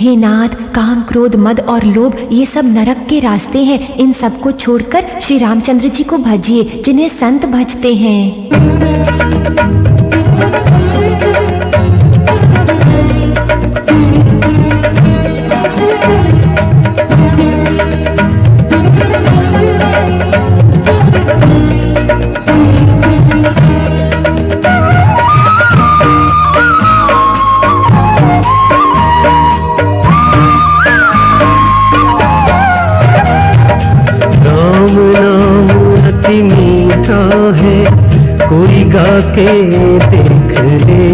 हे नाथ, काम, क्रोध, मद और लोभ ये सब नरक के रास्ते हैं। इन सब को छोड़कर श्री रामचंद्र जी को भजिए, जिन्हें संत भजते हैं। कोई गा के देख ले,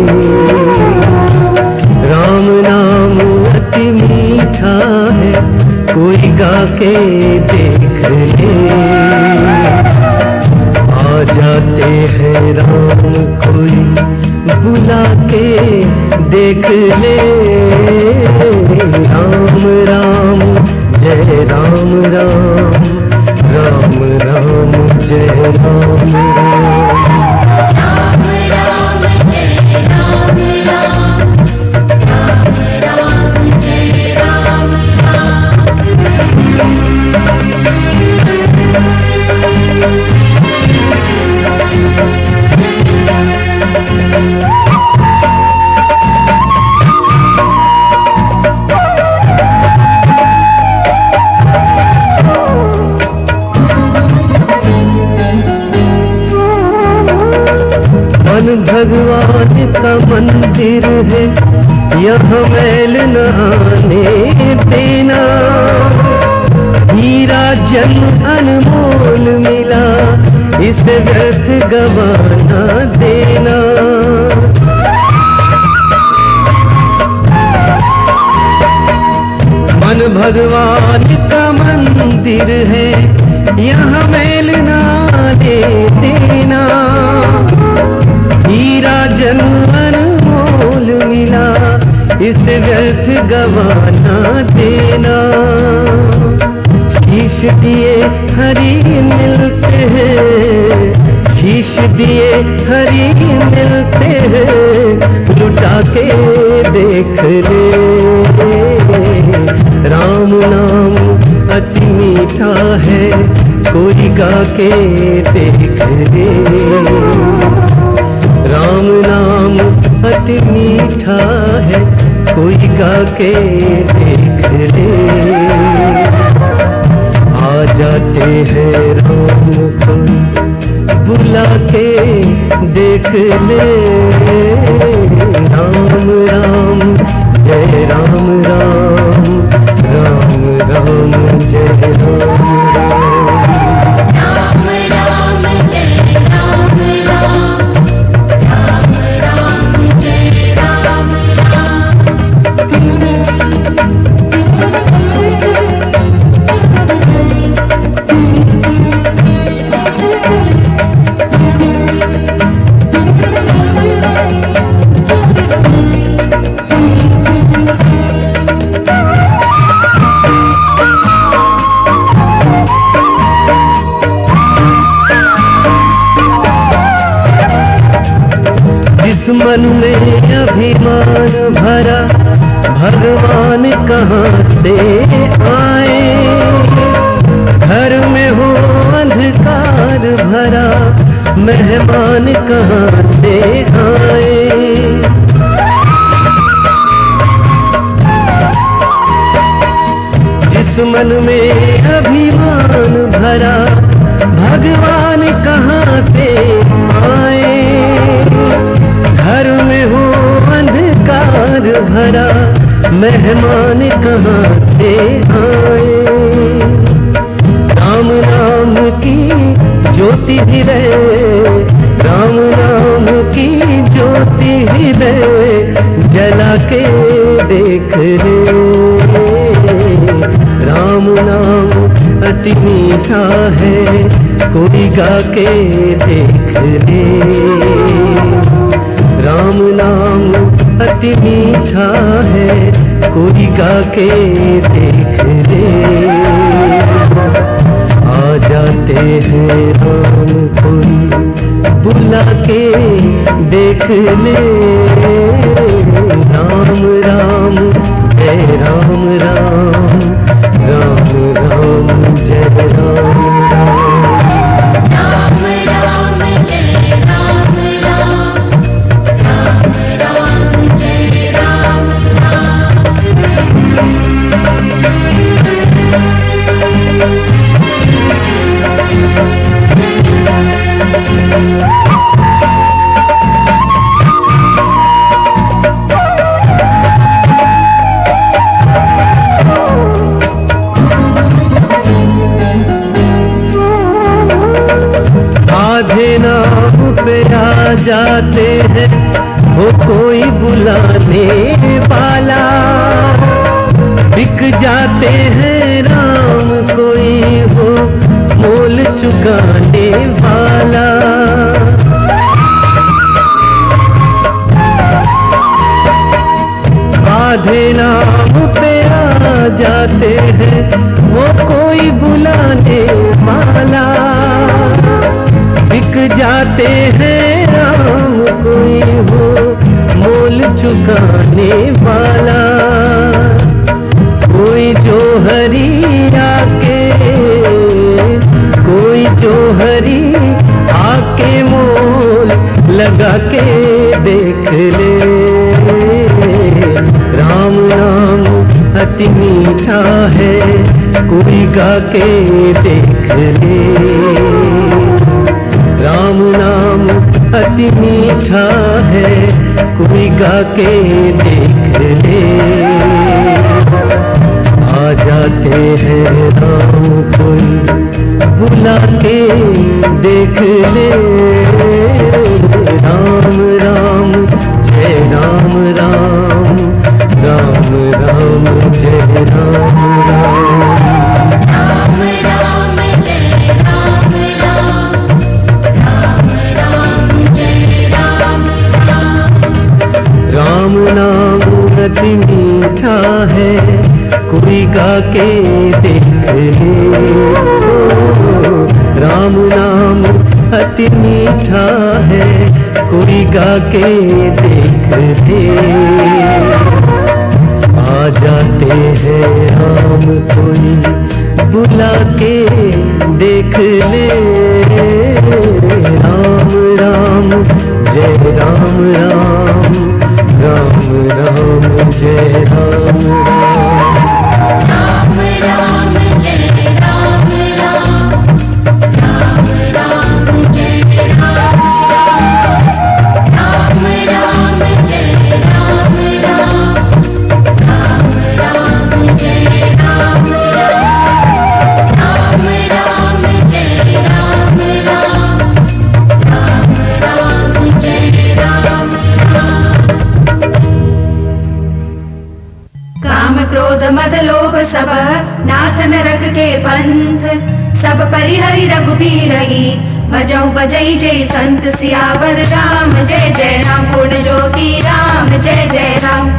राम नाम अति मीठा है, कोई गा के देख ले। आ जाते हैं राम कोई बुला के देख ले, राम राम जय राम राम, राम राम जय राम राम। भगवान का मंदिर है, यहाँ मैल न आने देना, हीरा जन अनमोल मिला, इसे व्यर्थ गवाना देना। मन भगवान का मंदिर है, यहाँ मैल न आने देना, हीरा जन अनमोल मिला, इसे व्यर्थ गवाना देना। शीश दिए हरि मिलते हैं, शीश दिए हरि मिलते हैं, लुटा के देख ले, राम नाम अति मीठा है, कोई गा के देख ले, राम नाम अति मीठा है, कोई गा के देख ले। आ जाते हैं राम कोई बुला के देख ले, राम राम जय राम राम, राम राम जय राम राम। मन में अभिमान भरा, भगवान कहाँ से आए, घर में हो अंधकार भरा, मेहमान कहाँ से आए। जिस मन में अभिमान भरा, भगवान कहाँ से आए, घर में हो अंधकार भरा, मेहमान कहाँ से आए। राम नाम की ज्योति हृदय, राम नाम की ज्योति हृदय, जला के देख ले, राम नाम अति मीठा है, कोई गा के देख ले, राम नाम अति मीठा है, कोई गा के देख ले। आ जाते हैं राम कोई बुला के देख ले, राम राम जय राम राम, राम राम जय राम राम। राम राम जय राम राम, राम राम जय राम आधे नाम पे आ जाते हैं वो कोई बुलाने वाला, बिक जाते हैं राम कोई हो मोल चुकाने वाला। आधे नाम पे आ जाते हैं वो कोई बुलाने वाला, बिक जाते हैं राम कोई हो मोल चुकाने वाला। कोई जो हरी आके, कोई जो हरी आके मोल लगा के देख ले। राम नाम अति मीठा है, कोई गा के देख ले। राम नाम अति मीठा है, कोई गा के देख ले। आ जाते हैं राम कोई बुला के देख ले। राम राम जय राम राम, राम राम जय राम राम। राम राम जय राम राम, राम राम जय राम राम। राम नाम अति मीठा है, कोई गा के देख ले। राम नाम अति मीठा है, कोई गा के देख ले। आ जाते हैं राम कोई बुला के देख ले। राम राम जय राम राम, राम राम जय राम राम। राम राम जय राम राम, राम राम जय राम राम। राम राम जय राम राम, राम राम जय राम राम। राम राम जय राम राम, राम राम जय राम राम। काम क्रोध मद लोभ सब नाथ नरक के पंथ, सब परिहरि रघुबीरहि भजऊ बजई जय संत। सियावर राम जय जय राम, पूर्ण ज्योति राम जय जय राम।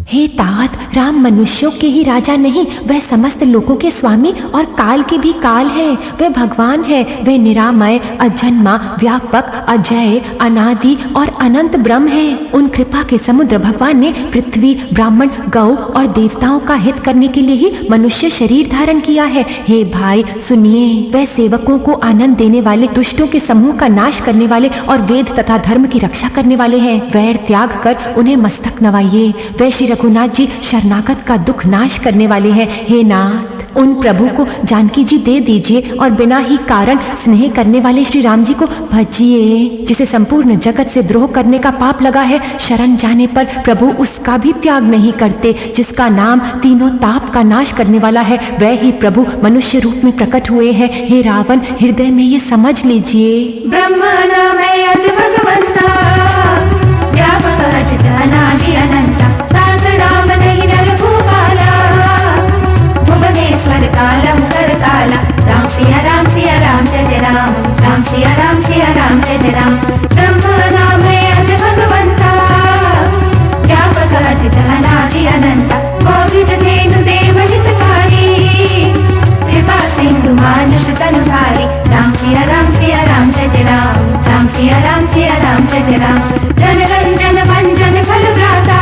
हे तात, राम मनुष्यों के ही राजा नहीं, वह समस्त लोगों के स्वामी और काल के भी काल है। वह भगवान है, वह निरामय, अजन्मा, व्यापक, अजय, अनादि और अनंत ब्रह्म है। उन कृपा के समुद्र भगवान ने पृथ्वी, ब्राह्मण, गौ और देवताओं का हित करने के लिए ही मनुष्य शरीर धारण किया है। हे भाई सुनिए, वह सेवकों को आनंद देने वाले, दुष्टों के समूह का नाश करने वाले और वेद तथा धर्म की रक्षा करने वाले हैं। वैर त्याग कर उन्हें मस्तक नवाइए। वह श्री रघुनाथ जी शरणागत का दुख नाश करने वाले हैं। हे नाथ, उन प्रभु को जानकी जी दे दीजिए और बिना ही कारण स्नेह करने वाले श्री राम जी को भजिए। जिसे संपूर्ण जगत से द्रोह करने का पाप लगा है, शरण जाने पर प्रभु उसका भी त्याग नहीं करते। जिसका नाम तीनों ताप का नाश करने वाला है, वह ही प्रभु मनुष्य रूप में प्रकट हुए हैं। हे रावण, हृदय में ये समझ लीजिए। ब्रह्म नाम है अज भगवंता, व्यापक अचित अनादि अनंता। सात राम नहीं नर भूपाला, भुवनेश्वर कालम कर काला। राम सिया राम जय जय राम, राम सिया राम जय जय राम। ब्रह्म नाम है अज भगवंता, व्यापक अचित अनादि अनंता। कौविज धेनु देव हितकारी, कृपा सिंधु मानुष तनुधारी। राम सिया राम जय जय राम, राम सिया राम जय जय राम। जन रंजन भंजन फल व्राता,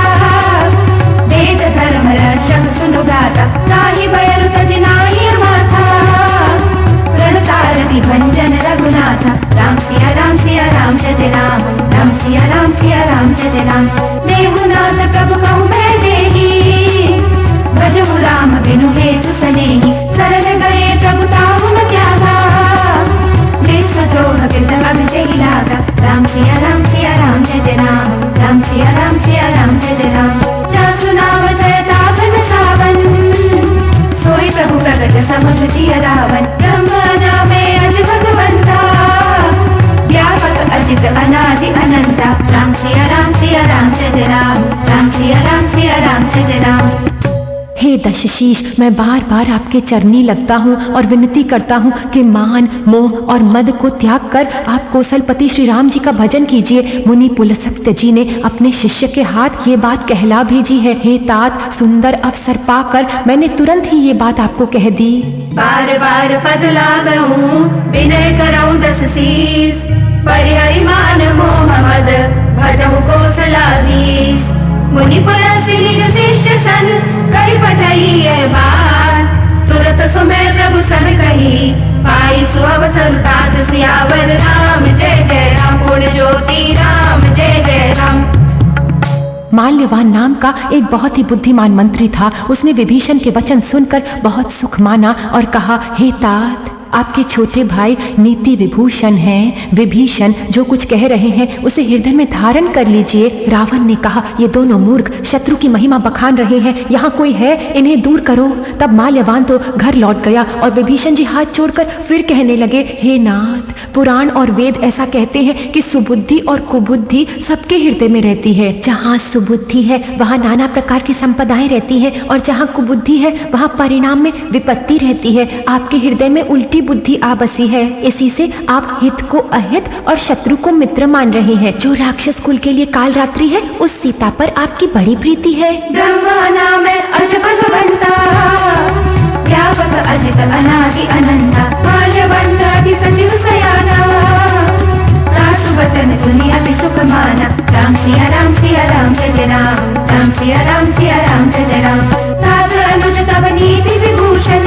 दशशीष, मैं बार बार आपके चरनी लगता हूँ और विनती करता हूँ कि मान, मोह और मद को त्याग कर आप कौशलपति श्री राम जी का भजन कीजिए। मुनि पुलस्त्य जी ने अपने शिष्य के हाथ ये बात कहला भेजी है। हे तात, सुंदर अवसर पाकर मैंने तुरंत ही ये बात आपको कह दी। बार बार पद लागऊं, विनय करऊं दस शीस, परिहरि मान मोह मद भजहु कौशलाधीश। मुनि पुलस्त्य निज शिष्य सन कहि पठई यह बात, तुरत सुमय प्रभु सन कही पाई सुअवसर तात। सियावर राम जय जय राम, पूर्ण ज्योति राम जय जय राम। माल्यवान नाम का एक बहुत ही बुद्धिमान मंत्री था। उसने विभीषण के वचन सुनकर बहुत सुख माना और कहा, हे तात, आपके छोटे भाई नीति विभूषण हैं। विभीषण जो कुछ कह रहे हैं उसे हृदय में धारण कर लीजिए। रावण ने कहा, ये दोनों मूर्ख शत्रु की महिमा बखान रहे हैं, यहाँ कोई है, इन्हें दूर करो। तब माल्यवान तो घर लौट गया और विभीषण जी हाथ जोड़कर फिर कहने लगे, हे नाथ, पुराण और वेद ऐसा कहते हैं कि सुबुद्धि और कुबुद्धि सबके हृदय में रहती है। जहाँ सुबुद्धि है वहाँ नाना प्रकार की संपदाएं रहती हैं और जहाँ कुबुद्धि है वहाँ परिणाम में विपत्ति रहती है। आपके हृदय में उल्टी बुद्धि आ बसी है, इसी से आप हित को अहित और शत्रु को मित्र मान रहे हैं। जो राक्षस कुल के लिए काल रात्रि है, उस सीता पर आपकी बड़ी प्रीति है। ब्रह्मा नाम अज भगवंता, व्यापक अजित अनादि अनंता, माल्यवंत अति सचिव सयाना, दासु वचन सुनि अति सुख माना। राम सिया राम सिया राम जय जय राम, राम सिया राम सिया राम जय जय राम। तात अनुज तव नीति विभूषण,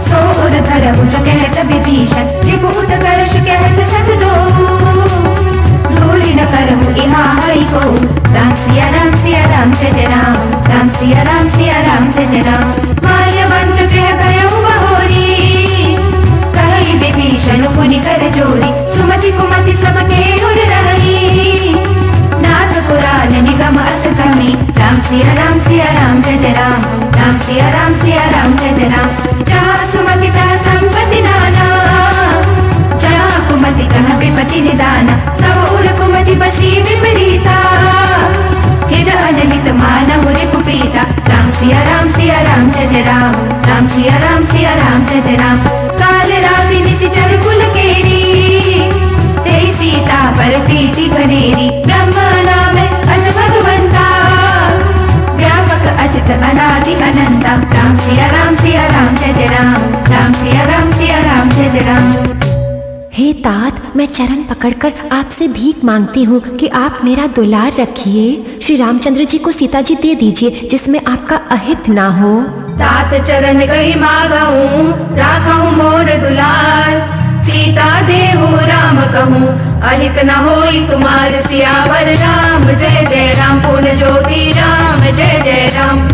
सोर धरहु जो कहत विभीषण। त्रिभुत करश कहत सत दो, दूरी न करहु इहा हरि को। राम सिया राम जय जय राम, राम सिया राम जय जय राम। माल्यवंत कह गयहु बहोरी, कहि विभीषण पुनि कर जोरी। सुमति कुमति सबके उर रही, नाथ पुराण निगम अस कही। राम सिया राम जय जय राम, राम सिया राम जय जय राम। जहाँ सुमति तह संपत्ति नाना, जहाँ कुमति कह विपत्ति निदाना। तब उर कुमति बसी विपरीता, हृदय अनहित मानहु रिपुप्रीता। राम सिया राम जय जय राम, राम सिया राम जय जय राम। काल राति निशिचर कुल केरी, तेई सीता पर प्रीति घनेरी। ब्रह्मा नाम अज भगवंता, व्यापक अचित अनादि अनंता। राम सिया राम जय जय राम, राम सिया राम जय जय राम। हे तात, मैं चरण पकड़कर आपसे भीख मांगती हूँ कि आप मेरा दुलार रखिए। श्री रामचंद्र जी को सीता जी दे दीजिए जिसमें आपका अहित ना हो। तात चरण गई मागऊं, राखऊं मोर दुलार। सीता देहु राम कहूँ, अहित न होई तुम्हार। सियावर राम जय जय राम, पूर्ण ज्योति राम जय जय राम।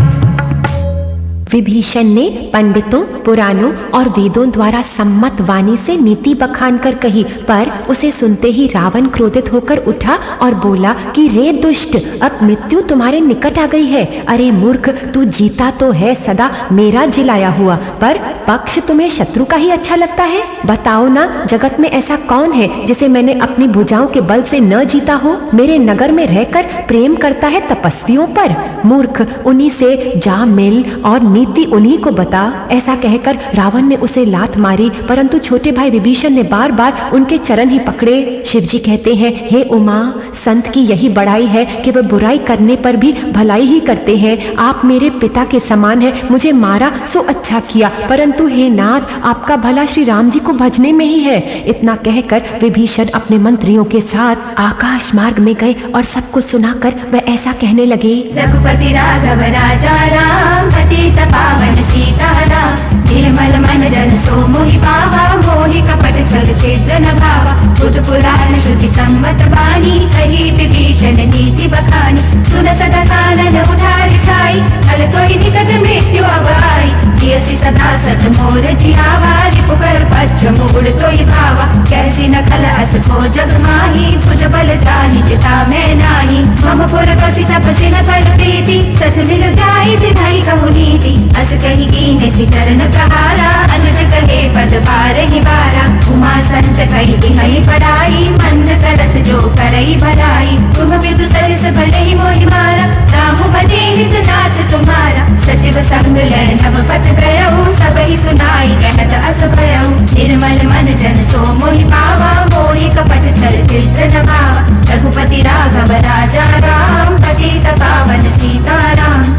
विभीषण ने पंडितों, पुराणों और वेदों द्वारा सम्मत वाणी से नीति बखान कर कही, पर उसे सुनते ही रावण क्रोधित होकर उठा और बोला कि रे दुष्ट, अब मृत्यु तुम्हारे निकट आ गई है। अरे मूर्ख, तू जीता तो है सदा मेरा जिलाया हुआ, पर पक्ष तुम्हें शत्रु का ही अच्छा लगता है। बताओ ना, जगत में ऐसा कौन है जिसे मैंने अपनी भुजाओं के बल से न जीता हो। मेरे नगर में रहकर प्रेम करता है तपस्वियों पर। मूर्ख, उन्हीं से जा मिल और नीति उन्हीं को बता। ऐसा कहकर रावण ने उसे लात मारी, परंतु छोटे भाई विभीषण ने बार बार उनके चरण ही पकड़े। शिवजी कहते हैं, हे उमा, संत की यही बड़ाई है कि वह बुराई करने पर भी भलाई ही करते हैं। आप मेरे पिता के समान हैं, मुझे मारा सो अच्छा किया, परंतु हे नाथ, आपका भला श्री राम जी को भजने में ही है। इतना कहकर विभीषण अपने मंत्रियों के साथ आकाश मार्ग में गए और सबको सुनाकर वह ऐसा कहने लगे। रघुपति राघव राजा राम, पतित पावन सीता राम। निर्मल मन जन सो मोहि पावा, मोहि कपट छल छेद्र न भावा। बुध पुराण श्रुति सम्मत बानी, कही विभीषण नीति बखानी। सुनत दसानन उठारि साई, हल तोहि निकट मृत्यु अवाई। जियसि सदा सत मोर जियावा, रिपुकर पच्छ मुकुड़ तोहि भावा। कैसी न खल अस को जग माही, भुज बल जाहि चिता मैं नाही। मम पुर बसि तपसि न कर प्रीति, सच मिल जाई तिन्है कहु नीति। अस कहि कीन्हे सि चरण प्रहारा, अनुज कहे पद बारहि बारा। उमा संत कहि तिन्है बड़ाई, मंद करत जो करई भलाई। तुम विदु सरिस भले ही मोहि मारा, राम भजे हित नाथ तुम्हारा। सचिव रंग नभ पत गयऊ सब ही सुनाई कहत अस भयऊ निर्मल मन जन सो मोहि पावा मोहि कपट छल चित्र नभावा रघुपति राघव राजा राम पतित पावन सीताराम।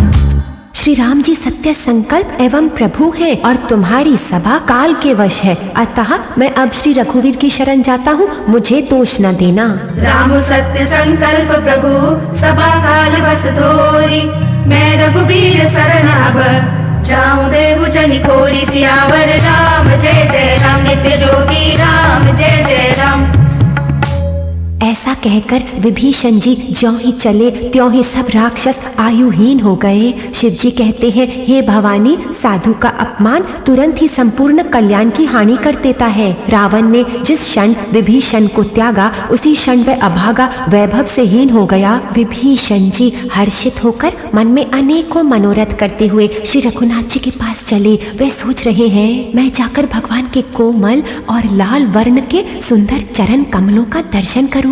श्री राम जी सत्य संकल्प एवं प्रभु हैं और तुम्हारी सभा काल के वश है, अतः मैं अब श्री रघुवीर की शरण जाता हूँ, मुझे दोष न देना। राम सत्य संकल्प प्रभु सभा काल बस तोरी मैं रघुबीर शरण अब जाऊं देहु जनि खोरी सियावर राम जय जय राम नित्य ज्योति राम जय जय राम। ऐसा कहकर विभीषण जी ज्यों ही चले त्यों ही सब राक्षस आयुहीन हो गए। शिव जी कहते हैं, हे भवानी, साधु का अपमान तुरंत ही संपूर्ण कल्याण की हानि कर देता है। रावण ने जिस क्षण विभीषण को त्यागा उसी क्षण वह अभागा वैभव से हीन हो गया। विभीषण जी हर्षित होकर मन में अनेकों मनोरथ करते हुए श्री रघुनाथ जी के पास चले। वे सोच रहे हैं, मैं जाकर भगवान के कोमल और लाल वर्ण के सुंदर चरण कमलों का दर्शन करूंगा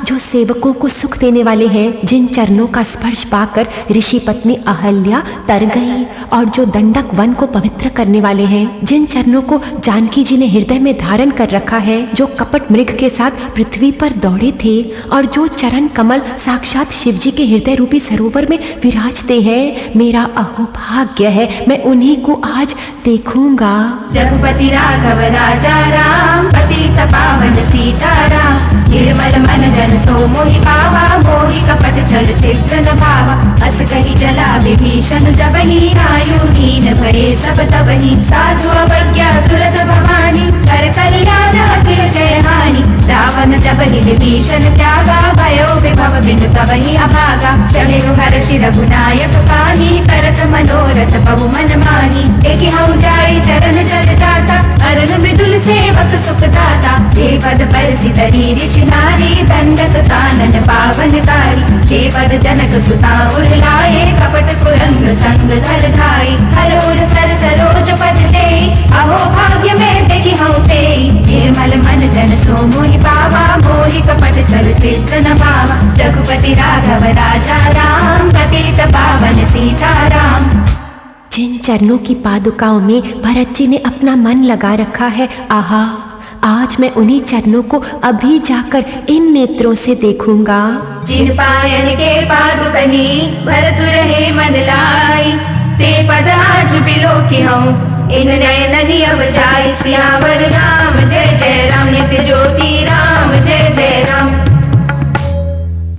जो सेवकों को सुख देने वाले हैं, जिन चरणों का स्पर्श पाकर ऋषि पत्नी अहल्या तर गई और जो दंडक वन को पवित्र करने वाले हैं, जिन चरणों को जानकी जी ने हृदय में धारण कर रखा है, जो कपट मृग के साथ पृथ्वी पर दौड़े थे और जो चरण कमल साक्षात शिव जी के हृदय रूपी सरोवर में विराजते हैं। मेरा अहोभाग्य है, मैं उन्हीं को आज देखूंगा। रघुपति राघव राजा राम पतित पावन सीताराम निर्मल मन जन सो मोहि पावा मोहि कपट छल चित्र नभावा अस कहि चला विभीषण जबहि आयुहीन भये सब तबहि साधु अवज्ञा दुरत भवानी कर कल्याण अखिल जय हानि रावण जबहि विभीषण त्यागा भयो विभव बिनु तबहि अभागा चले हर्षि रघुनायक पानी करत मनोरथ बहु मन मानी एकी हऊँ जाई चरण जल जाता अरन मृदुल सेवक सुख दाता जे पद परसि धरी ऋषि नारी दंडक कानन पावनकारी जे पद जनक सुता उर्लाए कपट कुरंग संग धर धाई हर उर सर सरोज पद ले अहो भाग्य में देखी हूँ ते निर्मल मन जन सो मोहि पावा मोहि कपट छल चित्र नभावा रघुपति राघव राजा राम पतित पावन सीताराम। जिन चरणों की पादुकाओं में भरत जी ने अपना मन लगा रखा है, आहा, आज मैं उन्हीं चरणों को अभी जाकर इन नेत्रों से देखूंगा। जिन पायन के पादुकनी भरत रहे मन लाई ते पद आज बिलो की हूँ इन नयननि अब जाई सियावर राम जय जय राम नित्य ज्योति राम जय जय राम।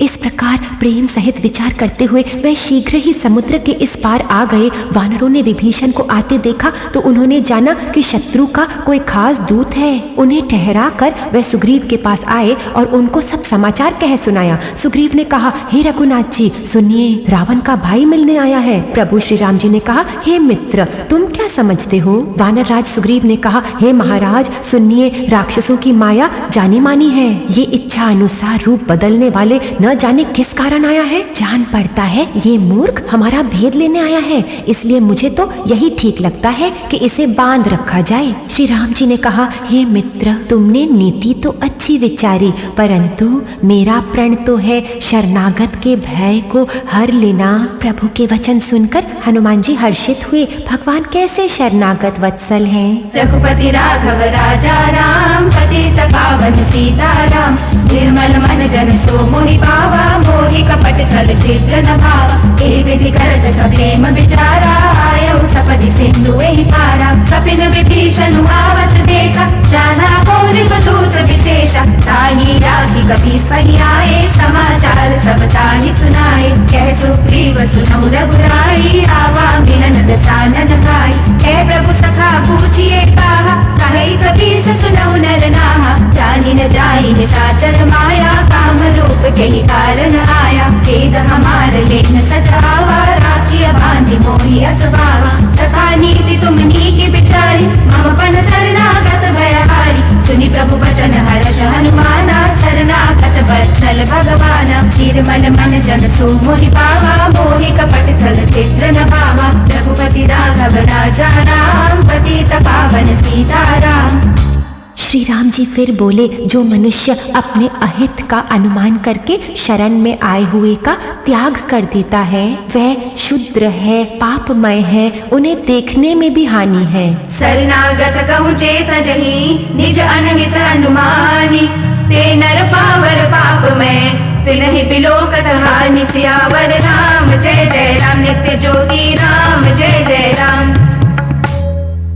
इस प्रकार प्रेम सहित विचार करते हुए वह शीघ्र ही समुद्र के इस पार आ गए। वानरों ने विभीषण को आते देखा तो उन्होंने जाना कि शत्रु का कोई खास दूत है। उन्हें ठहरा कर वह सुग्रीव के पास आए और उनको सब समाचार कह सुनाया। सुग्रीव ने कहा, हे रघुनाथ जी सुनिए, रावण का भाई मिलने आया है। प्रभु श्री राम जी ने कहा, हे मित्र, तुम क्या समझते हो? वानर राज सुग्रीव ने कहा, हे महाराज सुनिए, राक्षसों की माया जानी मानी है। ये इच्छा अनुसार रूप बदलने वाले न जाने किस कारण आया है। जान पड़ता है ये मूर्ख हमारा भेद लेने आया है, इसलिए मुझे तो यही ठीक लगता है कि इसे बांध रखा जाए। श्री राम जी ने कहा, हे मित्र, तुमने नीति तो अच्छी विचारी, परंतु मेरा प्रण तो है शरणागत के भय को हर लेना। प्रभु के वचन सुनकर हनुमान जी हर्षित हुए। भगवान कैसे शरणागत वत्सल हैं। रघुपति राघव राजा राम पतित पावन सीताराम निर्मल मन जन सो मोहि पावा मोहि कपट छल चित्र नभावा एहि विधि करत सब प्रेम विचारा आयऊ सपदि सिंधु एहि पारा कपिन विभीषण आवत देखा जाना कौन दूत विशेषा ताहि राखी कपि सही आए समाचार सब ताहि सुनाए कह सुग्रीव सुनऊ रघुराई आवा मिलन दसानन भाई हे प्रभु सखा पूछिए कहा कहे कबीर से सुनऊ नर नाहा जानी न जाई निशाचर माया काम रूप के ही कारण आया भेद हमार लेन सजावा राखी बांधि मोहि असभावा सखा नीति तुम नीकी बिचारी मम पन शरणागत भयहारी सुनि प्रभु वचन हर्ष हनुमाना शरणागत वत्सल भगवाना निर्मल मन जन सो मोहि पावा मोहि कपट छल चित्र नभावा रघुपति राघव राजा राम पतित पावन सीताराम। श्री राम जी फिर बोले, जो मनुष्य अपने अहित का अनुमान करके शरण में आए हुए का त्याग कर देता है वह क्षुद्र है, पापमय है, उन्हें देखने में भी हानि है। शरणागत कहूँ चेत जही निज अनहित अनुमानी, ते नर पावर पाप में तिनहि बिलोकत हानि। सियावर राम जय जय राम, नित्य ज्योति राम जय जय राम।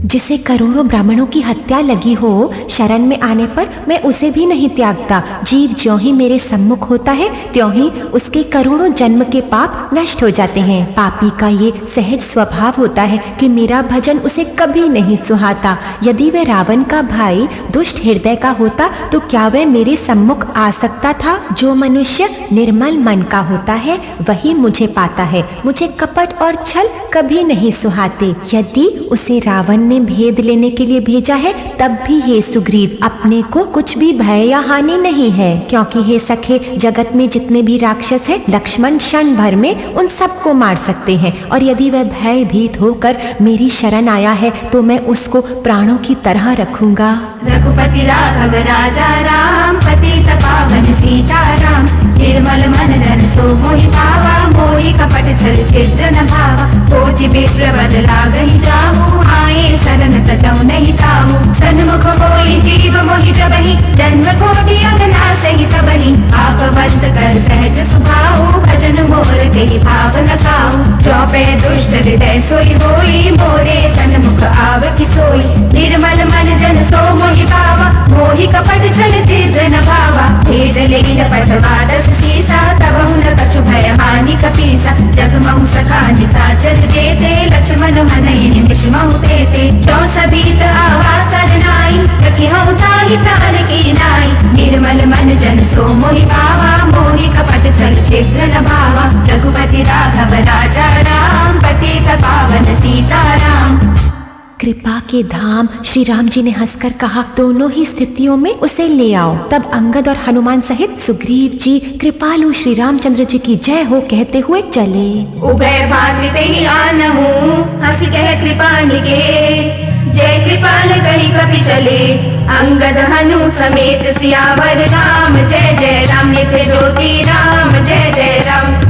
जिसे करोड़ों ब्राह्मणों की हत्या लगी हो, शरण में आने पर मैं उसे भी नहीं त्यागता। जीव ज्यों ही मेरे सम्मुख होता है त्यों ही उसके करोड़ों जन्म के पाप नष्ट हो जाते हैं। पापी का ये सहज स्वभाव होता है कि मेरा भजन उसे कभी नहीं सुहाता। यदि वह रावण का भाई दुष्ट हृदय का होता तो क्या वह मेरे सम्मुख आ सकता था? जो मनुष्य निर्मल मन का होता है वही मुझे पाता है। मुझे कपट और छल कभी नहीं सुहाते। यदि उसे रावण ने भेद लेने के लिए भेजा है तब भी हे सुग्रीव, अपने को कुछ भी भय या हानि नहीं है, क्योंकि हे सखे, जगत में जितने भी राक्षस हैं लक्ष्मण क्षण भर में उन सबको मार सकते हैं। और यदि वह भयभीत होकर मेरी शरण आया है तो मैं उसको प्राणों की तरह रखूंगा। रघुपति राघव राजा राम, पतित पावन सीता राम। निर्मल मन जन सो मोहि पावा, मोहि कपट छल छिद्र न भावा। कोटि विप्र बल लागहि जाहु, आए शरण तजौ नहीं ताहु। सन्मुख होई जीव मोहि जबहि, जन्म कोटि अगना सहित बहि। आपवंत कर सहज सुभाऊ, भजन मोर तेहि भाव न काहू। चौपे दुष्ट हृदय सोई होई, मोरे सन्मुख आवति सोई। निर्मल मन जन सो मोहि पावा, मोहि कपट छल छिद्र न भावा। भेद लेन पटवारस सीसा, तबहु न कछु भय हानि कपीसा। जगमहु सखा निसाचर जेते, लक्ष्मण हनहि निमिष महु तेते। चौसबीत आवा सरनाई, रखिहउ ताहि प्राण की नाई। निर्मल मन जन सो मोहि पावा, मोहि कपट छल छिद्र न भावा। रघुपति राघव राजा राम, पतित पावन सीता राम। कृपा के धाम श्री राम जी ने हंसकर कहा, दोनों ही स्थितियों में उसे ले आओ। तब अंगद और हनुमान सहित सुग्रीव जी कृपालु श्री रामचंद्र जी की जय हो कहते हुए चले। उभय भाग्य तेहि आनहु, हंस कह कृपा निके। जय कृपाल कहि कपि चले, अंगद हनु समेत सियावर राम। जय जय राम, नित्य ज्योति राम जय जय राम।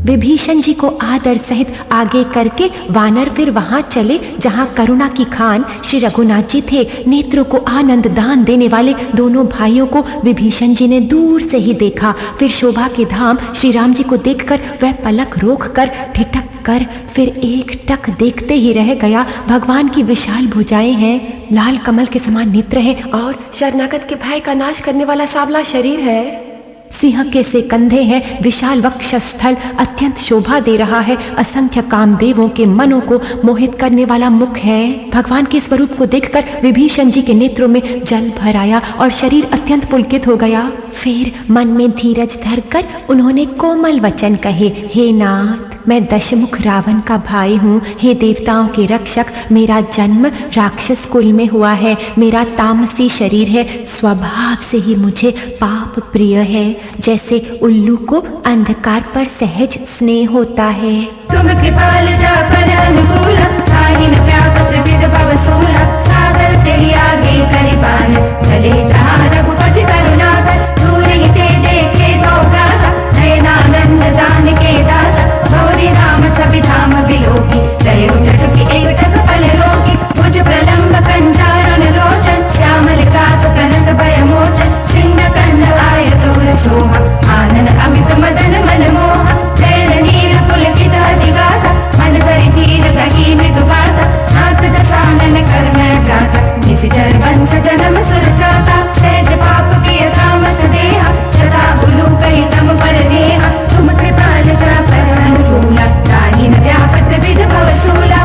विभीषण जी को आदर सहित आगे करके वानर फिर वहां चले जहां करुणा की खान श्री रघुनाथ जी थे। नेत्रों को आनंद दान देने वाले दोनों भाइयों को विभीषण जी ने दूर से ही देखा। फिर शोभा के धाम श्री राम जी को देखकर वह पलक रोक कर ठिठक कर फिर एक टक देखते ही रह गया। भगवान की विशाल भुजाएं हैं, लाल कमल के समान नेत्र हैं और शरणागत के भय का नाश करने वाला सांवला शरीर है। सिंह के से कंधे हैं, विशाल वक्षस्थल अत्यंत शोभा दे रहा है। असंख्य कामदेवों के मनों को मोहित करने वाला मुख है। भगवान के स्वरूप को देखकर विभीषण जी के नेत्रों में जल भर आया और शरीर अत्यंत पुलकित हो गया। फिर मन में धीरज धरकर उन्होंने कोमल वचन कहे, हे नाथ, मैं दशमुख रावण का भाई हूँ। हे देवताओं के रक्षक, मेरा जन्म राक्षस कुल में हुआ है। मेरा तामसी शरीर है, स्वभाव से ही मुझे पाप प्रिय है। जैसे उल्लू को अंधकार पर सहज स्नेह होता है। तुम कृपाल जा पर अनुकूल, ताहि न व्यापत विद भव सूल। सागर तेहि आगे करिबान, चले जहाँ रघुपति करुणाकर। दूर ही ते देखे दो भ्राता, नयनानंद दान के दाता। गौरी राम छवि धाम बिलोकी, दय उठक एक टक पल रोकी। भुज प्रलंब कंजारुन लोचन, श्यामल कात प्रणत भय मोचन। सिंह कन्न आय तोर सोहा, आनन अमित मदन मन मोहा। नैन नीर पुलकित अधिगाता, मन धरि धीर कही मृदु बाता। नाथ दसानन कर्मण गाता, निशिचर वंश जन्म सुर त्राता। सहज पाप किय तामस देहा, सदा बुलु कहि तम पर नेहा। तुम कृपाल जा पर अनुकूला, ताहि न व्यापत विद भव सूला।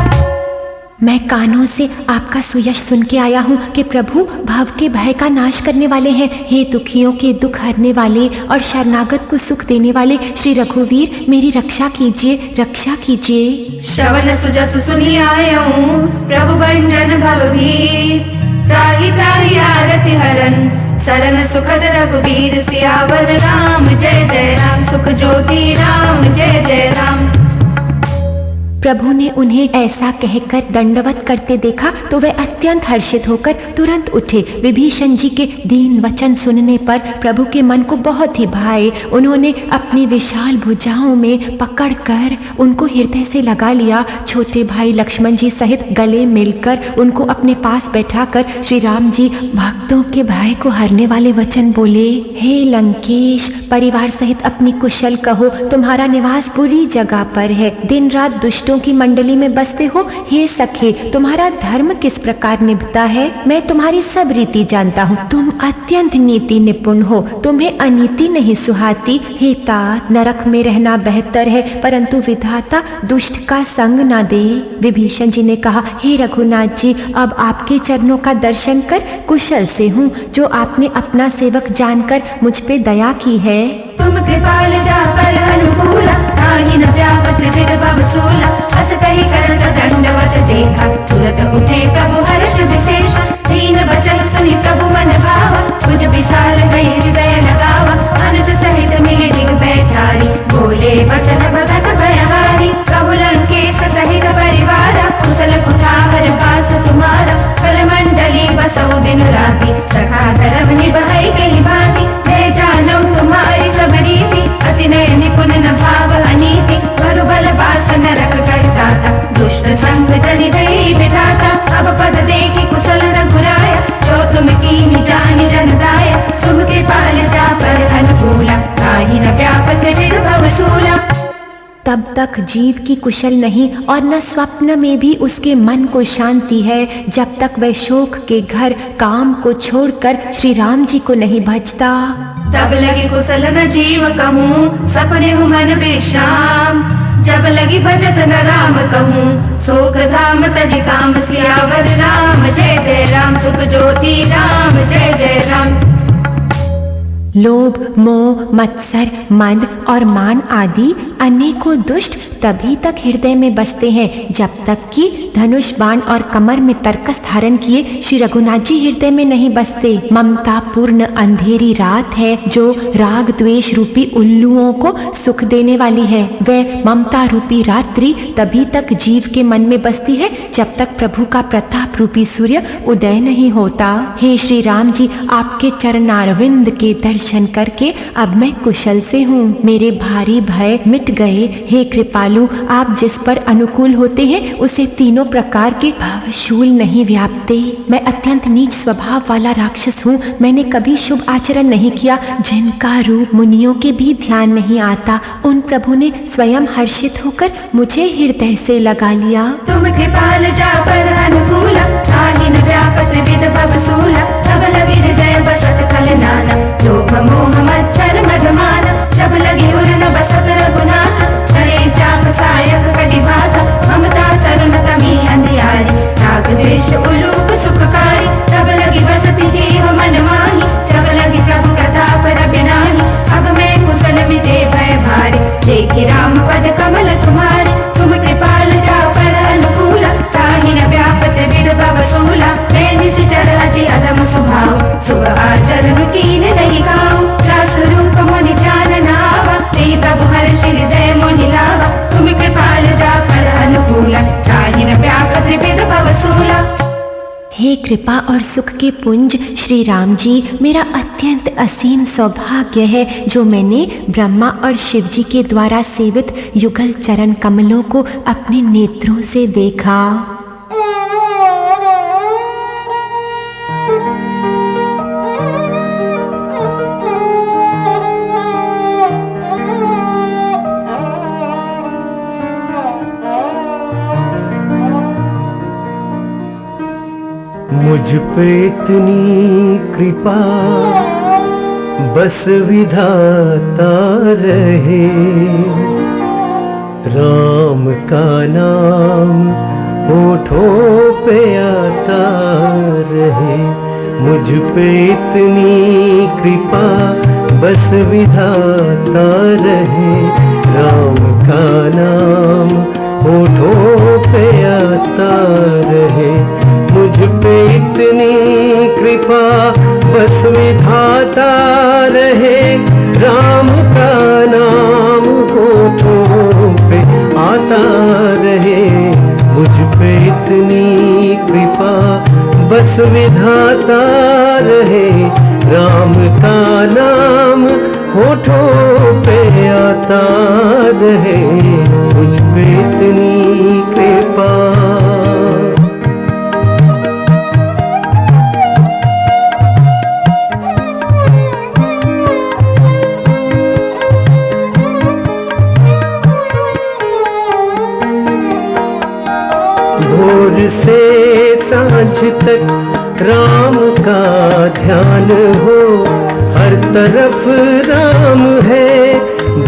मैं कानों से आपका सुयश सुन के आया हूँ कि प्रभु भाव के भय का नाश करने वाले हैं। हे दुखियों के दुख हरने वाले और शरणागत को सुख देने वाले श्री रघुवीर, मेरी रक्षा कीजिए, रक्षा कीजिए। श्रवण सुजस सुनि आयऊं, प्रभु भंजन भव भीर। त्राहि त्राहि आरति हरन, सरन सुखद रघुबीर। सियावर राम जय जय राम, सुख ज्योति राम जय जय राम। प्रभु ने उन्हें ऐसा कहकर दंडवत करते देखा तो वे अत्यंत हर्षित होकर तुरंत उठे। विभीषण जी के दीन वचन सुनने पर प्रभु के मन को बहुत ही भाए। उन्होंने अपनी विशाल भुजाओं में पकड़कर उनको हृदय से लगा लिया। छोटे भाई लक्ष्मण जी सहित गले मिलकर उनको अपने पास बैठाकर श्री राम जी भक्तों के भय को हरने वाले वचन बोले। हे लंकेश, परिवार सहित अपनी कुशल कहो। तुम्हारा निवास बुरी जगह पर है, दिन रात दुष्टों की मंडली में बसते हो। हे सखे, तुम्हारा धर्म किस प्रकार निभता है मैं तुम्हारी सब रीति जानता हूँ। तुम अत्यंत नीति निपुण हो, तुम्हें अनीति नहीं सुहाती। हे तात, नरक में रहना बेहतर है, परंतु विधाता दुष्ट का संग ना दे। विभीषण जी ने कहा, हे रघुनाथ जी, अब आपके चरणों का दर्शन कर कुशल से हूँ, जो आपने अपना सेवक जानकर मुझ पे दया की है। तुम कृपाल जा पर अनुकूला, ताहि न व्यापत विभव सूला। हस कहि करत दंडवत देखा, तुरत उठे प्रभु हर्ष विशेष। दीन बचन सुनि प्रभु मन भावा, कुछ विशाल गई हृदय लगावा। अनुज सहित मिले डिग बैठारी, बोले वचन भगत भयहारी। प्रभु लंकेश सहित परिवारा, कुशल कुठार पास तुम्हारा। कल मंडली बसो दिन राति, सखा धर्म निभाई गई भांति। मैं जानू तुम्हारी सब रीति, अति नय निपुण न भाव अनीति। बरु बल बास नरक करता था, दुष्ट संग जनि दई विधाता। अब पद देखी कुशल रघुराया, जो तुम कीन्ही जानि जन दाया। तुम कृपाल जा पर अनुकूला, ताहि न व्यापत विभव सूला। तब तक जीव की कुशल नहीं और न स्वप्न में भी उसके मन को शांति है, जब तक वह शोक के घर काम को छोड़कर श्री राम जी को नहीं भजता। तब लगी कुशल न जीव कहूँ, सपने हूँ मन विश्राम। जब लगी भजत न राम कहूँ, शोक धाम तज काम। सियावर राम जय जय राम, सुख ज्योति राम जय जय राम। लोभ, मोह, मत्सर, मद और मान आदि अनेकों दुष्ट तभी तक हृदय में बसते हैं जब तक कि धनुष बाण और कमर में तरकस धारण किए श्री रघुनाथ जी हृदय में नहीं बसते। ममता पूर्ण अंधेरी रात है जो राग द्वेष रूपी उल्लुओं को सुख देने वाली है। वह ममता रूपी रात्रि तभी तक जीव के मन में बसती है जब तक प्रभु का प्रताप रूपी सूर्य उदय नहीं होता। हे श्री राम जी, आपके चरणारविंद के दर्शन करके अब मैं कुशल से हूँ। मेरे भारी भय मिट गए। हे कृपालु, आप जिस पर अनुकूल होते हैं उसे तीनों प्रकार के भवशूल नहीं व्यापते। मैं अत्यंत नीच स्वभाव वाला राक्षस हूँ। मैंने कभी शुभ आचरण नहीं किया, जिनका रूप मुनियों के भी ध्यान नहीं आता। उन प्रभु ने स्वयं हर्षित होकर मुझे हृदय से लगा लिया। तुम कृपाल जा पर अनुकूला, ताहि न व्यापत विभव सूला। तब लगी हृदय बसत खल नाना, लोभ मोह मच्छर मधमाना। जब लगी उर न बसत रघुनाथ, करे चाप सायक कटि बाधा। ममता तरुण तमी अंधियारी, राग द्वेष उलूक सुखकारी। तब लगी बसति जीव मन माही, जब लगी प्रभु प्रताप रबिनाही। अब मैं कुशल मिटे भय भारी, देखी राम पद कमल तुम्हारे। तुम कृपाल जा पर अनुकूला, ताहि न व्यापत विभव सूला। मैं निश्चर अति अधम स्वभाव, शुभ आचरण कीन नहीं खाऊं। स्वरूप मुनि ध्यान नावा, प्रभु हर्ष हृदय मोहि लावा। तुम कृपाल जा पर अनुकूला, ताहि न व्यापत विभव सूला। हे कृपा और सुख के पुंज श्री राम जी, मेरा अत्यंत असीम सौभाग्य है जो मैंने ब्रह्मा और शिव जी के द्वारा सेवित युगल चरण कमलों को अपने नेत्रों से देखा। मुझ पे इतनी कृपा बस विधाता रहे। राम का नाम होठों पे आता रहे। मुझ पे इतनी कृपा बस विधाता रहे। राम का नाम होठों पे आता रहे। मुझ पे इतनी कृपा बस विधाता रहे। राम का नाम होठों पे विधाता रहे, मुझ पे इतनी कृपा बस विधाता रहे। राम का नाम होठों पे आता रहे, मुझ पे इतनी कृपा। भोर से सांझ तक राम का ध्यान हो, हर तरफ राम है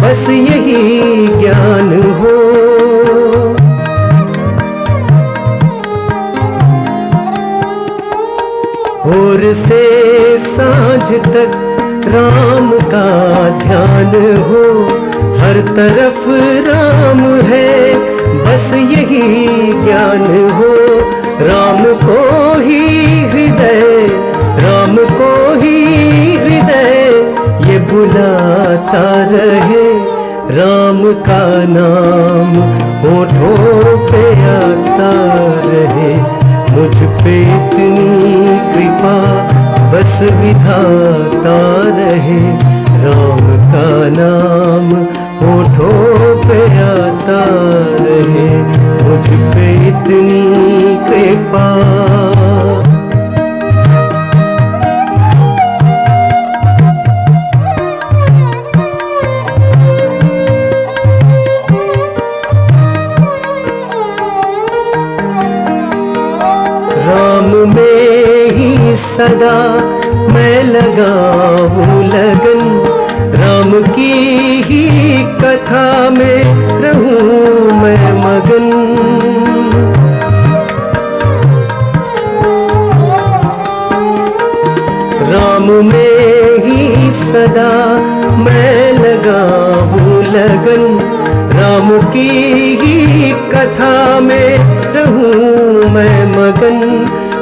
बस यही ज्ञान हो। भोर से सांझ तक राम का ध्यान हो, हर तरफ राम है बस यही ज्ञान हो। राम को ही हृदय, राम को ही हृदय ये बुलाता रहे। राम का नाम होठों पे आता रहे, मुझ पे इतनी कृपा बस विधाता रहे। राम का नाम होठों पे आता रहे, मुझ पे इतनी कृपा। राम में ही सदा मैं लगाऊं लगन, राम की ही कथा में रहूं मैं मगन। राम में ही सदा मैं लगाऊं लगन, राम की ही कथा में रहूं मैं मगन।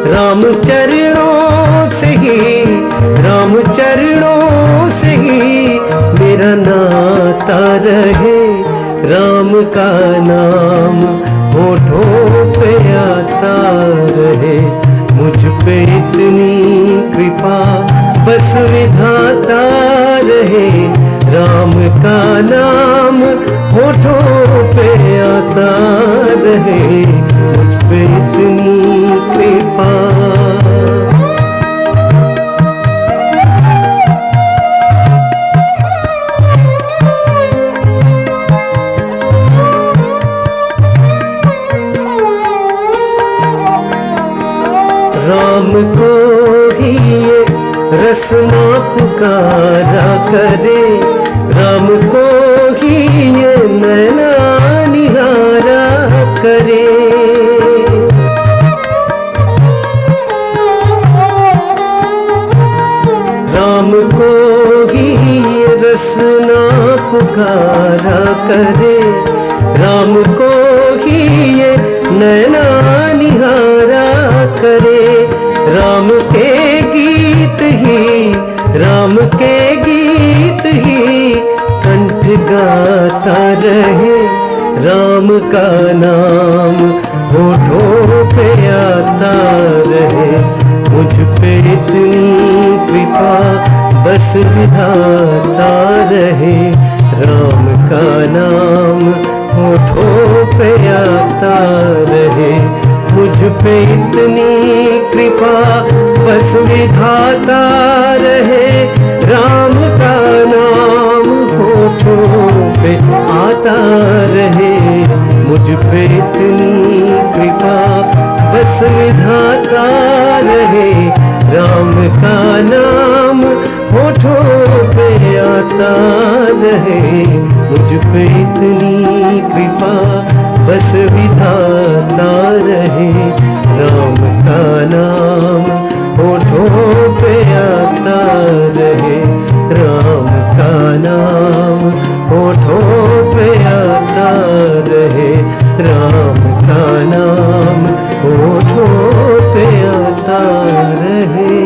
राम चरणों से ही, राम चरणों से ही मेरा नाता रहे। राम का नाम होठों पे आता रहे, मुझ पे इतनी कृपा बस विधाता रहे। राम का नाम होठों पे आता रहे, मुझ पे इतनी कृपा। राम को ही ये रसना पुकारा करे, राम को ही ये नैना निहारा करे। राम को ही ये रसना पुकारा करे, राम को ही ये नैना निहारा करे। राम के गीत ही, राम के गीत ही कंठ गाता रहे। राम का नाम होठों पे आता रहे, मुझ पे इतनी कृपा बस विधाता रहे। राम का नाम होठों पे आता रहे, मुझ पे इतनी कृपा बस विधाता रहे। राम का नाम होठों पे आता रहे, मुझ पे इतनी कृपा बस विधाता रहे। राम का नाम होठों पे आता रहे, मुझ पे इतनी कृपा बस विधाता रहे। राम का नाम होठों पे आता रहे, राम का नाम होठों पे आता रहे। राम का नाम होठों पे आता रहे।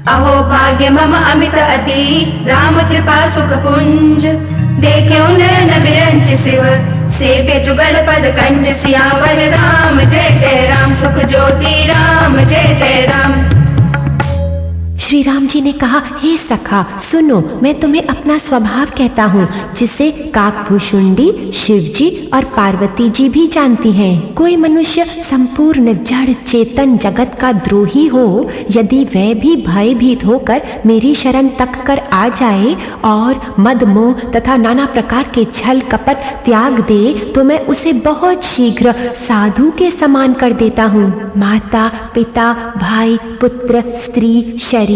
अहो भाग्य मम अमित अति राम कृपा सुख पुंज देख्यो नयन विरंच शिव सेव्य जुगल पद कंज सियावर राम जय जय राम सुख ज्योति राम जय जय राम। श्री राम जी ने कहा, हे सखा सुनो, मैं तुम्हें अपना स्वभाव कहता हूँ जिसे काकभूषुंडी, शिवजी और पार्वती जी भी जानती हैं। कोई मनुष्य संपूर्ण जड़ चेतन जगत का द्रोही हो, यदि वह भी भयभीत होकर मेरी शरण तक कर आ जाए और मद मोह तथा नाना प्रकार के छल कपट त्याग दे, तो मैं उसे बहुत शीघ्र साधु के समान कर देता हूँ। माता पिता भाई पुत्र स्त्री शरीर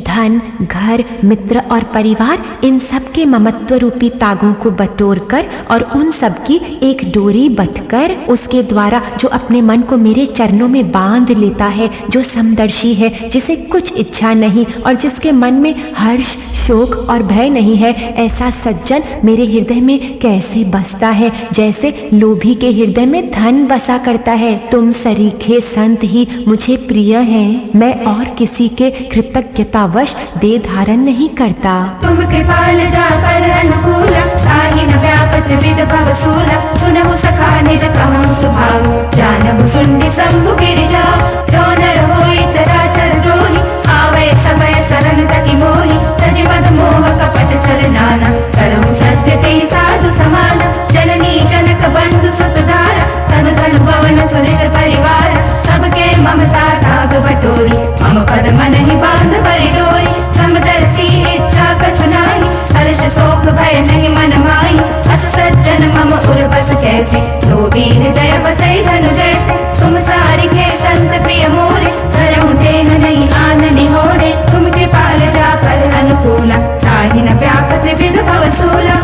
धन घर मित्र और परिवार, इन सब के ममत्व रूपी तागों को बटोरकर और उन सब की एक डोरी बटकर उसके द्वारा जो अपने मन को मेरे चरणों में बांध लेता है, जो समदर्शी है, जिसे कुछ इच्छा नहीं और जिसके मन में हर्ष शोक और भय नहीं है, ऐसा सज्जन मेरे हृदय में कैसे बसता है जैसे लोभी के हृदय में धन बसा करता है। तुम सरीखे संत ही मुझे प्रिय हैं, मैं और किसी के कृतज्ञतावश देह धारण नहीं करता। तुम कृपाल जा पर अनुकूल ताहि न व्यापत विद भव सूल सुनहु सखा निज कहूँ सुभाव जानहु सुंडी शंभु गिरिजा जो नर होई चराचर द्रोही आवे समय शरण तकी मोहि तजि मद मोह कपट छल नाना करहु सत्य ते साधु समान जननी जनक बंधु सुत धारा तन धन भवन सुहृद परिवार सबके ममता दाग बटोरी मम पद मन ही बांध परि डोरी समदर्शी इच्छा कछु नाही हर्ष शोक भय नहीं मन माही अस सज्जन मम उर बस कैसे लोभी हृदय बसै धनु जैसे तुम सारिके संत प्रिय मोरे धरहु देह नहीं आन निहोरे तुम कृपाल जा कर अनुकूला ताहि न व्यापत विद भव सूला।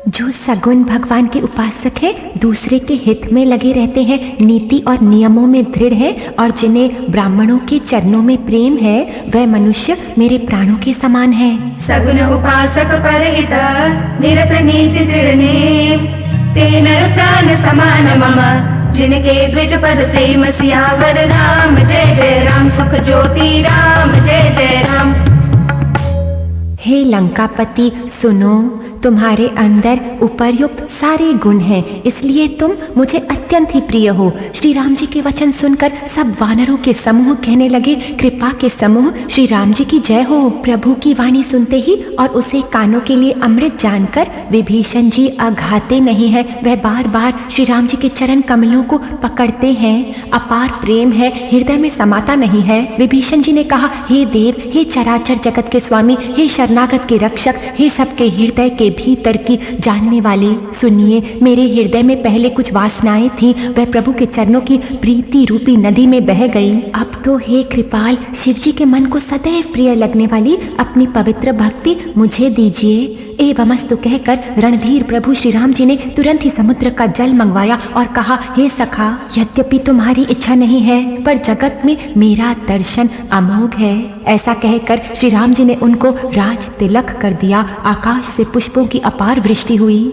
जो सगुण भगवान के उपासक हैं, दूसरे के हित में लगे रहते हैं, नीति और नियमों में दृढ़ हैं और जिन्हें ब्राह्मणों के चरणों में प्रेम है, वह मनुष्य मेरे प्राणों के समान है। सगुण उपासक परहित निरत नीति दृढ़ नेम ते नर प्राण समान मम जिनके द्विज पद प्रेम सियावर राम जय जय राम सुख ज्योति राम जय जय राम। हे लंकापति सुनो, तुम्हारे अंदर उपर्युक्त सारे गुण हैं, इसलिए तुम मुझे अत्यंत ही प्रिय हो। श्री राम जी के वचन सुनकर सब वानरों के समूह कहने लगे, कृपा के समूह श्री राम जी की जय हो। प्रभु की वाणी सुनते ही और उसे कानों के लिए अमृत जानकर विभीषण जी अघाते नहीं है, वह बार बार श्री राम जी के चरण कमलों को पकड़ते हैं। अपार प्रेम है, हृदय में समाता नहीं है। विभीषण जी ने कहा, हे देव, हे चराचर जगत के स्वामी, हे शरणागत के रक्षक, हे सबके हृदय के भीतर की जानने वाले, सुनिए, मेरे हृदय में पहले कुछ वासनाएं थी, वह प्रभु के चरणों की प्रीति रूपी नदी में बह गई। अब तो हे कृपाल, शिव जी के मन को सदैव प्रिय लगने वाली अपनी पवित्र भक्ति मुझे दीजिए। एवमस्तु कहकर रणधीर प्रभु श्री राम जी ने तुरंत ही समुद्र का जल मंगवाया और कहा, हे सखा, यद्यपि तुम्हारी इच्छा नहीं है, पर जगत में मेरा दर्शन अमोघ है। ऐसा कहकर श्री राम जी ने उनको राज तिलक कर दिया। आकाश से पुष्पों की अपार वृष्टि हुई।